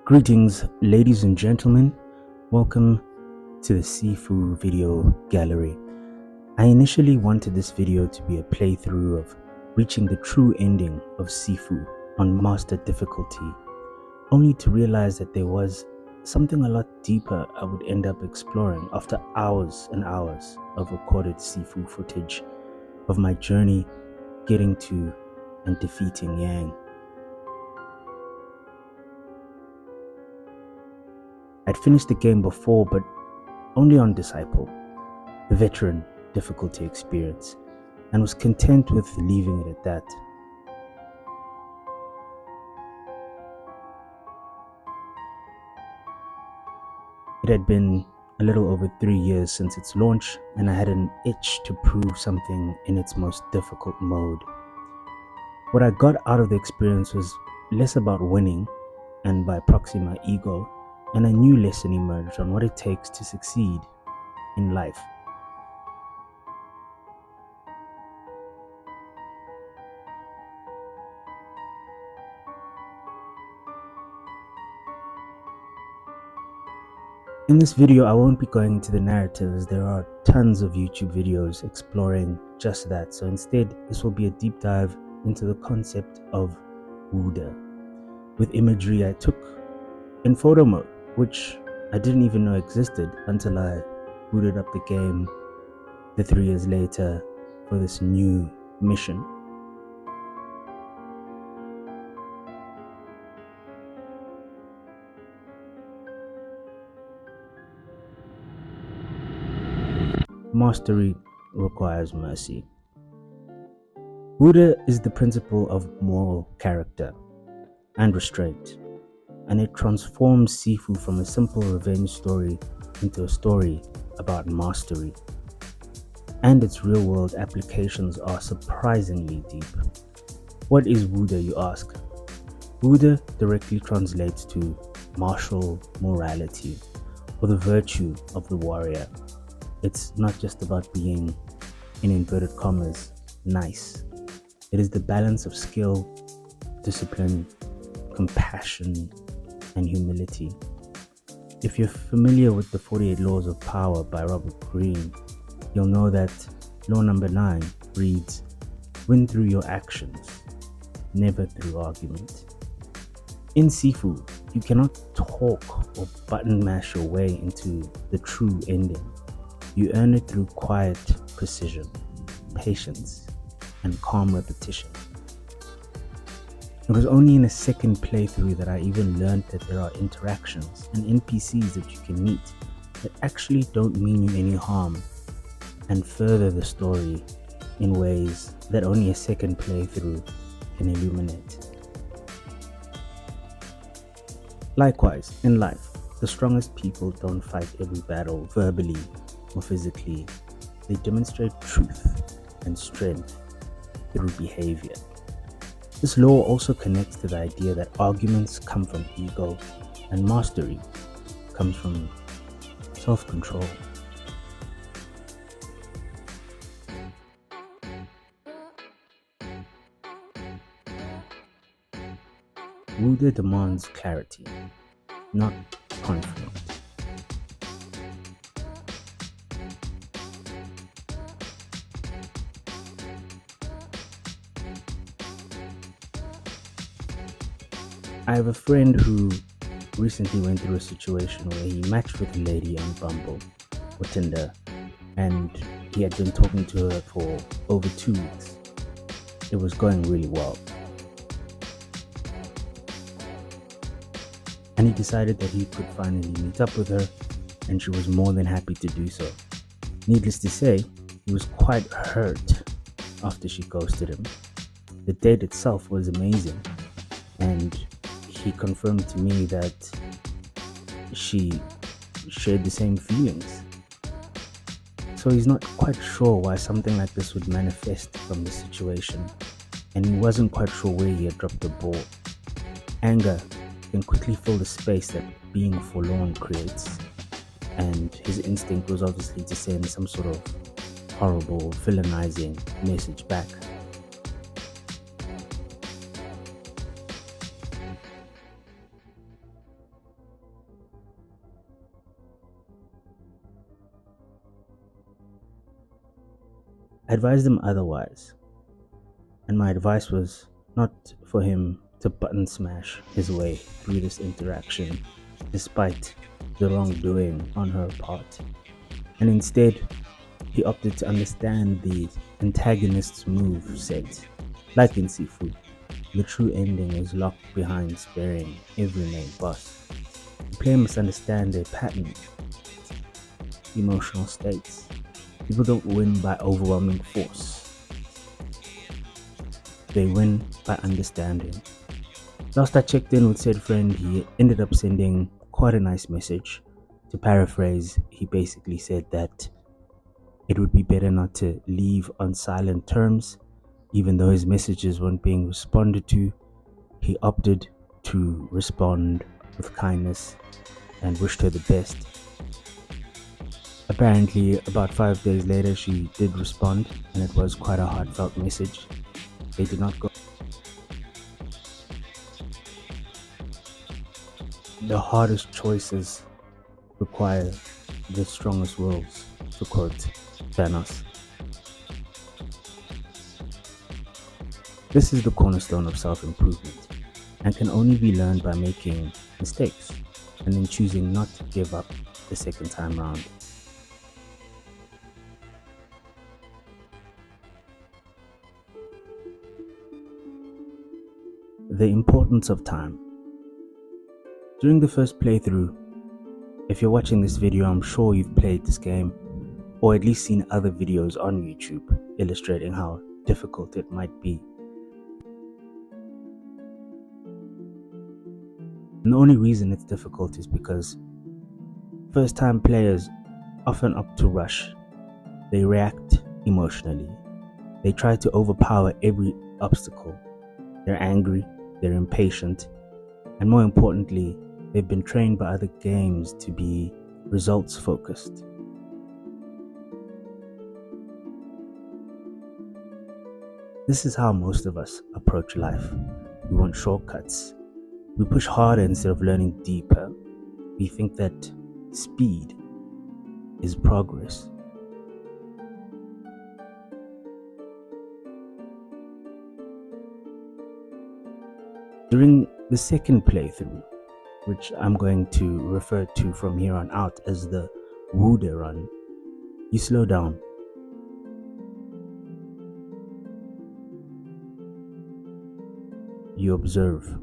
Greetings, ladies and gentlemen. Welcome to the Sifu video gallery. I initially wanted this video to be a playthrough of reaching the true ending of Sifu on master difficulty, only to realize that there was something a lot deeper I would end up exploring after hours and hours of recorded Sifu footage of my journey getting to and defeating Yang. I'd finished the game before, but only on Disciple, the veteran difficulty experience, and was content with leaving it at that. It had been a little over 3 years since its launch, and I had an itch to prove something in its most difficult mode. What I got out of the experience was less about winning, and by proxy my ego, and a new lesson emerged on what it takes to succeed in life. In this video, I won't be going into the narratives. There are tons of YouTube videos exploring just that. So instead, this will be a deep dive into the concept of Wude, with imagery I took in photo mode, which I didn't even know existed until I booted up the game 3 years later for this new mission. Mastery requires mercy. Wude is the principle of moral character and restraint, and it transforms Sifu from a simple revenge story into a story about mastery. And its real-world applications are surprisingly deep. What is Wude, you ask? Wude directly translates to martial morality, or the virtue of the warrior. It's not just about being, in inverted commas, nice. It is the balance of skill, discipline, compassion, and humility. If you're familiar with the 48 Laws of Power by Robert Greene, you'll know that law number 9 reads, "Win through your actions, never through argument." In Sifu, you cannot talk or button mash your way into the true ending. You earn it through quiet precision, patience, and calm repetition. It was only in a second playthrough that I even learned that there are interactions and NPCs that you can meet that actually don't mean you any harm and further the story in ways that only a second playthrough can illuminate. Likewise, in life, the strongest people don't fight every battle verbally or physically. They demonstrate truth and strength through behavior. This law also connects to the idea that arguments come from ego and mastery comes from self-control. Wude demands clarity, not conflict. I have a friend who recently went through a situation where he matched with a lady on Bumble or Tinder, and he had been talking to her for over 2 weeks. It was going really well. And he decided that he could finally meet up with her, and she was more than happy to do so. Needless to say, he was quite hurt after she ghosted him. The date itself was amazing, and he confirmed to me that she shared the same feelings. So he's not quite sure why something like this would manifest from the situation, and he wasn't quite sure where he had dropped the ball. Anger can quickly fill the space that being forlorn creates, and his instinct was obviously to send some sort of horrible, villainizing message back. I advised him otherwise, and my advice was not for him to button smash his way through this interaction despite the wrongdoing on her part, and instead he opted to understand the antagonist's move set. Like in Sifu, the true ending is locked behind sparing every main boss. The player must understand their pattern, emotional states. People don't win by overwhelming force, they win by understanding. Last I checked in with said friend, he ended up sending quite a nice message. To paraphrase, he basically said that it would be better not to leave on silent terms. Even though his messages weren't being responded to, he opted to respond with kindness and wished her the best. Apparently, about 5 days later, she did respond, and it was quite a heartfelt message. They did not go. The hardest choices require the strongest wills, to quote Thanos. This is the cornerstone of self-improvement and can only be learned by making mistakes and then choosing not to give up the second time round. The importance of time. During the first playthrough, if you're watching this video, I'm sure you've played this game or at least seen other videos on YouTube illustrating how difficult it might be. And the only reason it's difficult is because first-time players often opt to rush. They react emotionally. They try to overpower every obstacle. They're angry, they're impatient, and more importantly, they've been trained by other games to be results-focused. This is how most of us approach life. We want shortcuts. We push harder instead of learning deeper. We think that speed is progress. During the second playthrough, which I'm going to refer to from here on out as the Wude run, you slow down. You observe.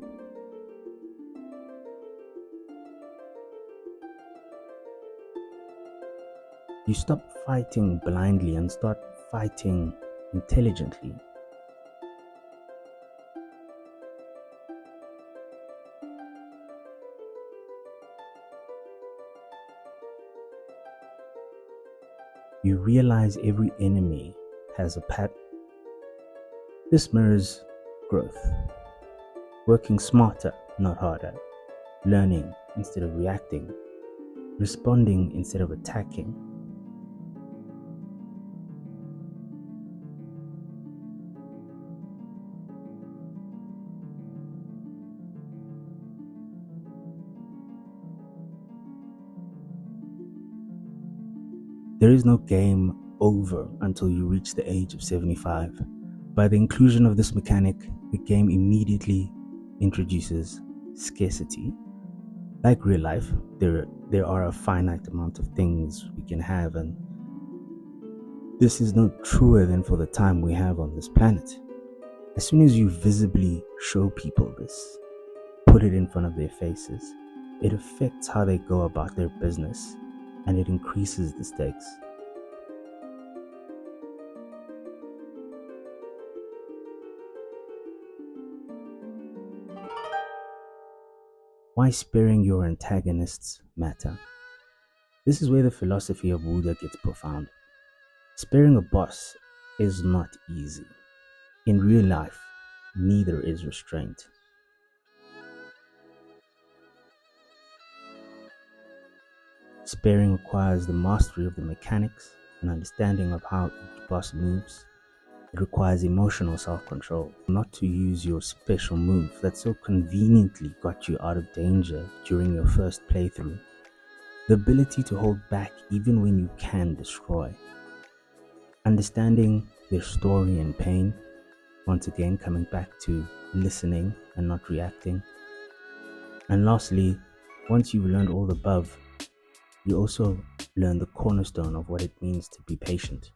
You stop fighting blindly and start fighting intelligently. You realize every enemy has a pattern. This mirrors growth. Working smarter, not harder. Learning instead of reacting. Responding instead of attacking. There is no game over until you reach the age of 75. By the inclusion of this mechanic, the game immediately introduces scarcity. Like real life, there are a finite amount of things we can have, and this is no truer than for the time we have on this planet. As soon as you visibly show people this, put it in front of their faces, it affects how they go about their business, and it increases the stakes. Why sparing your antagonists matter? This is where the philosophy of Wude gets profound. Sparing a boss is not easy. In real life, neither is restraint. Sparing requires the mastery of the mechanics and understanding of how each boss moves. It requires emotional self-control, not to use your special move that so conveniently got you out of danger during your first playthrough. The ability to hold back even when you can destroy. Understanding their story and pain, once again coming back to listening and not reacting. And lastly, once you've learned all the above, you also learn the cornerstone of what it means to be patient.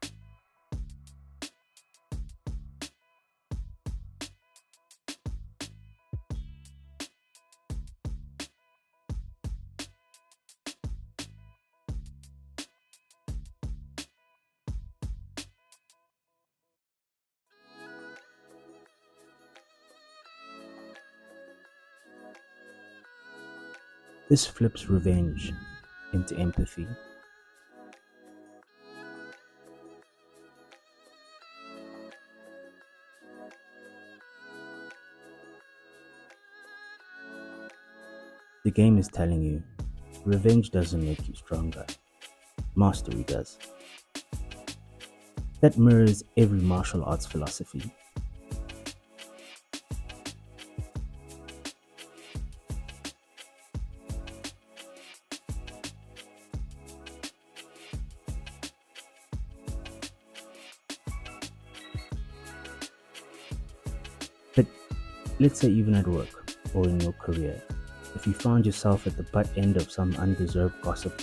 This flips revenge into empathy. The game is telling you, revenge doesn't make you stronger, mastery does. That mirrors every martial arts philosophy. But let's say even at work or in your career, if you found yourself at the butt end of some undeserved gossip,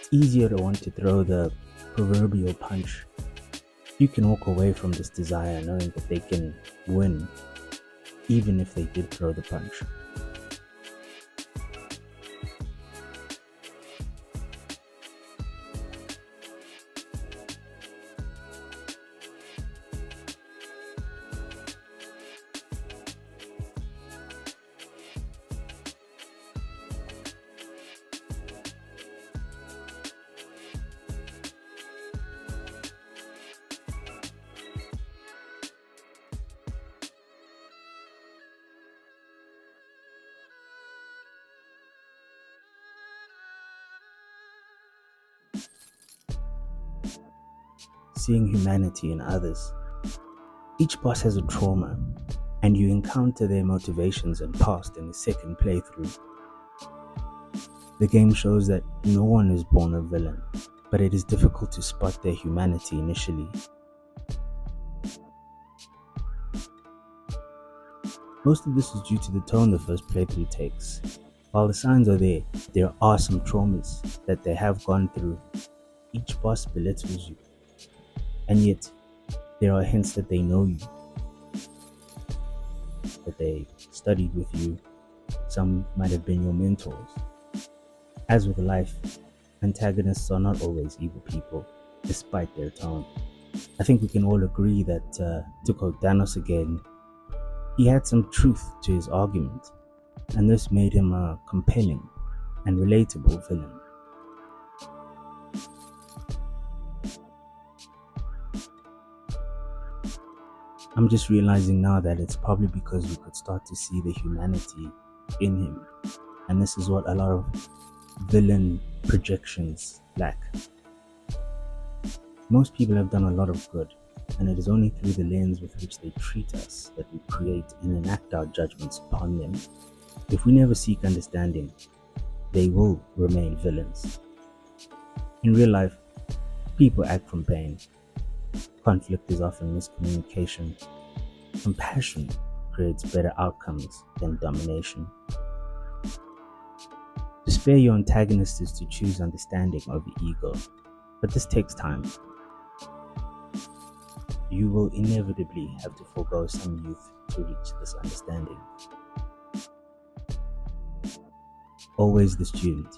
it's easier to want to throw the proverbial punch. You can walk away from this desire knowing that they can win, even if they did throw the punch. Seeing humanity in others. Each boss has a trauma, and you encounter their motivations and past in the second playthrough. The game shows that no one is born a villain, but it is difficult to spot their humanity initially. Most of this is due to the tone the first playthrough takes. While the signs are there are some traumas that they have gone through. Each boss belittles you, and yet there are hints that they know you, that they studied with you. Some might have been your mentors. As with life, antagonists are not always evil people, despite their tone. I think we can all agree that, to quote Thanos again, he had some truth to his argument, and this made him a compelling and relatable villain. I'm just realizing now that it's probably because we could start to see the humanity in him, and this is what a lot of villain projections lack. Most people have done a lot of good, and it is only through the lens with which they treat us that we create and enact our judgments upon them. If we never seek understanding, they will remain villains. In real life, people act from pain. Conflict is often miscommunication. Compassion creates better outcomes than domination. To spare your antagonist is to choose understanding over ego, but this takes time. You will inevitably have to forego some youth to reach this understanding. Always the student.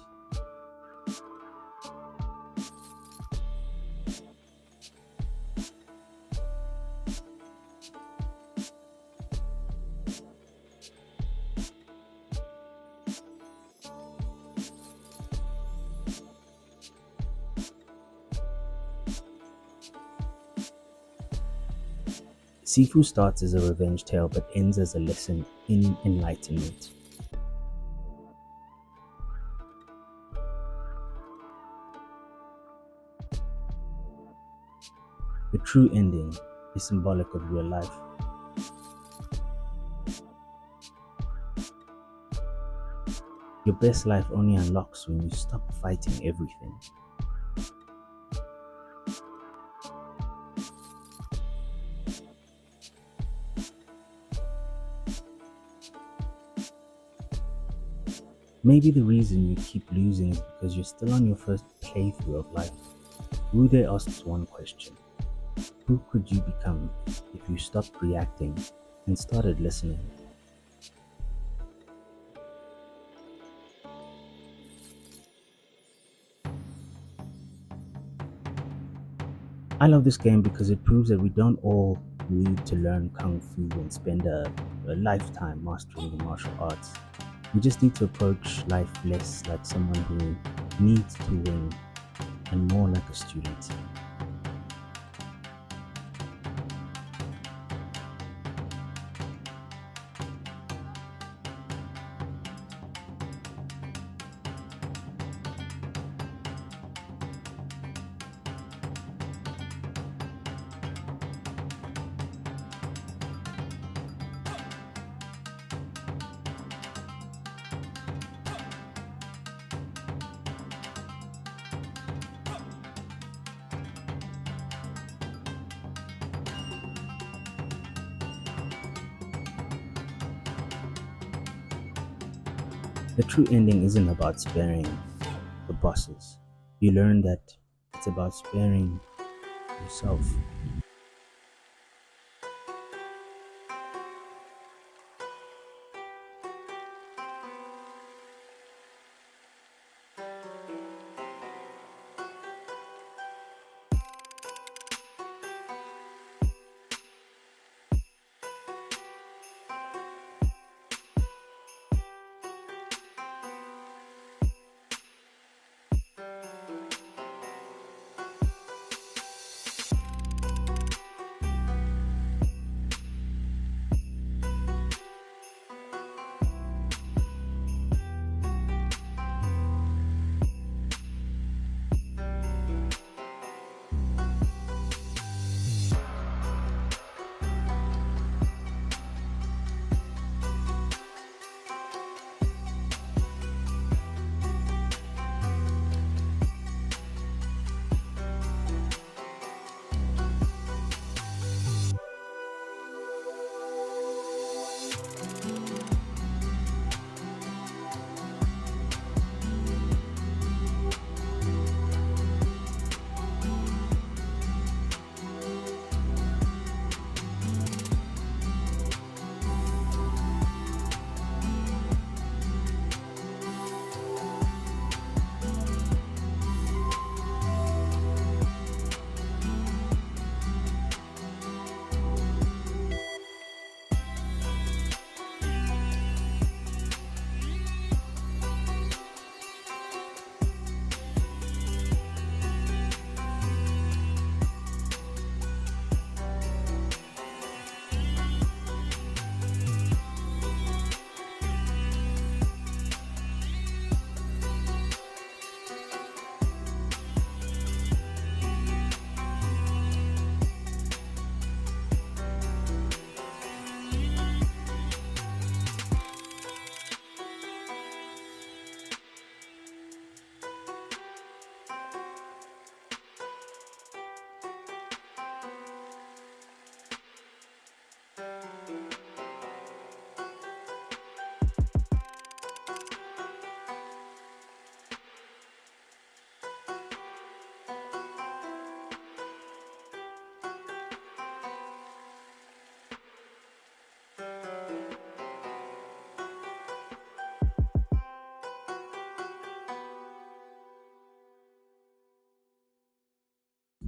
Sifu starts as a revenge tale but ends as a lesson in enlightenment. The true ending is symbolic of real life. Your best life only unlocks when you stop fighting everything. Maybe the reason you keep losing is because you're still on your first playthrough of life. Wude asks one question: who could you become if you stopped reacting and started listening? I love this game because it proves that we don't all need to learn Kung Fu and spend a lifetime mastering the martial arts. We just need to approach life less like someone who needs to win and more like a student. The true ending isn't about sparing the bosses. You learn that it's about sparing yourself.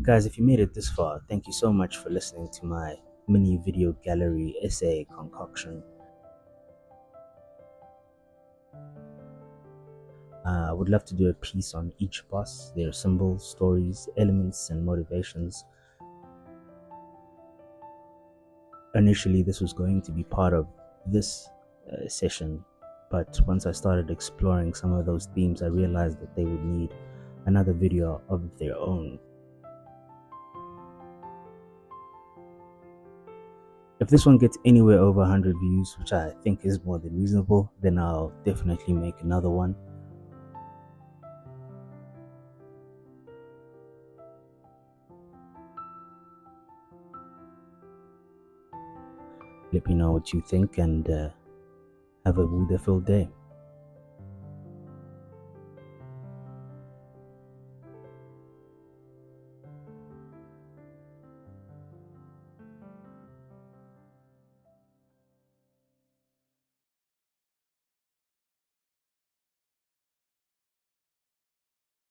Guys, if you made it this far, thank you so much for listening to my mini video gallery essay concoction. I would love to do a piece on each boss, their symbols, stories, elements, and motivations. Initially, this was going to be part of this session, but once I started exploring some of those themes, I realized that they would need another video of their own. If this one gets anywhere over 100 views, which I think is more than reasonable, then I'll definitely make another one. Let me know what you think, and have a Wude-filled day.